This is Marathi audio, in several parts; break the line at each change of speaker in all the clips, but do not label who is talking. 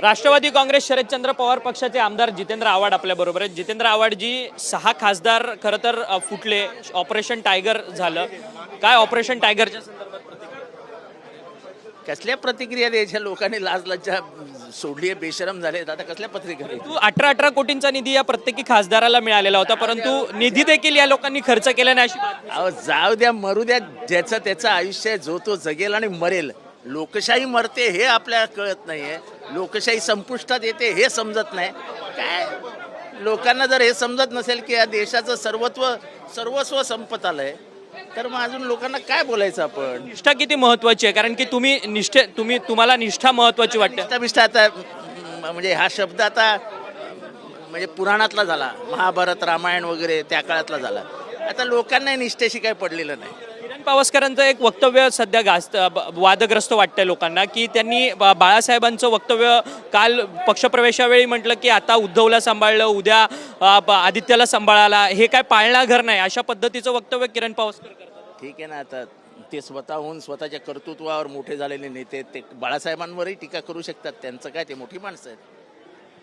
राष्ट्रवादी काँग्रेस शरदचंद्र पवार पक्षाचे आमदार जितेंद्र आव्हाड आपल्या बरोबर आहेत। जितेंद्र आव्हाडजी, 6 खासदार खरं तर फुटले, ऑपरेशन टायगर झालं, काय ऑपरेशन टायगरच्या संदर्भात प्रतिक्रिया?
कसल्या प्रतिक्रिया द्यायच्या? लोकांनी लाज लज्जा सोडली आहे, बेशरम झाले, आता कसल्या प्रतिक्रिया?
तू 18 कोटींचा निधी या प्रत्येकी खासदाराला मिळालेला होता, परंतु निधी देखील या लोकांनी खर्च केला नाही अशी बातमी.
अहो जाऊ द्या, मरू द्या, ज्याचं त्याचं आयुष्य आहे, जो तो जगेल आणि मरेल. लोकशाही मरते हे आपल्याला कळत नाहीये, लोकशाही संपुष्टात येते हे समजत नाही. काय लोकांना जर हे समजत नसेल की या देशाचं सर्वस्व संपत आलंय, तर मग अजून लोकांना काय बोलायचं आपण?
निष्ठा किती महत्वाची आहे? कारण की तुम्हाला निष्ठा महत्वाची वाटते.
निष्ठा आता म्हणजे हा शब्द आता म्हणजे पुराणातला झाला, महाभारत रामायण वगैरे त्या काळातला झाला. आता लोकांना निष्ठेशी काही पडलेलं नाही.
किरण पावसकरांचं एक वक्तव्य सध्या वादग्रस्त वाटतंय लोकांना, की त्यांनी बाळासाहेबांचं वक्तव्य काल पक्षप्रवेशावेळी म्हटलं की आता उद्धवला सांभाळलं, उद्या आदित्यला सांभाळाला, हे काय पाळणा घर नाही, अशा पद्धतीचं वक्तव्य किरण पावसकर करतात.
ठीक आहे ना, आता ते स्वतःहून स्वतःच्या कर्तृत्वावर मोठे झालेले नेते ते बाळासाहेबांवरही टीका करू शकतात. त्यांचं काय, ते मोठी माणसं आहेत.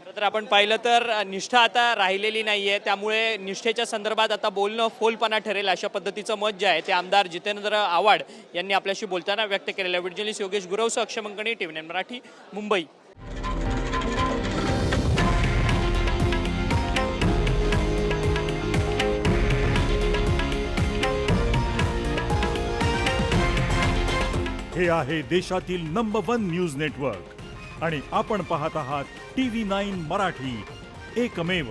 खरं तर आपण पाहिलं तर निष्ठा आता राहिलेली नाहीये, त्यामुळे निष्ठेच्या संदर्भात आता बोलणं फोलपणा ठरेल, अशा पद्धतीचं मत जे आहे ते आमदार जितेंद्र आव्हाड यांनी आपल्याशी बोलताना व्यक्त केलेलं आहे. व्हिडिओ योगेश गुरवसह अक्षय मंकणी, TV9 मराठी, मुंबई.
हे आहे देशातील नंबर 1 न्यूज नेटवर्क आणि आपण पाहत आहात TV9 मराठी, एकमेव.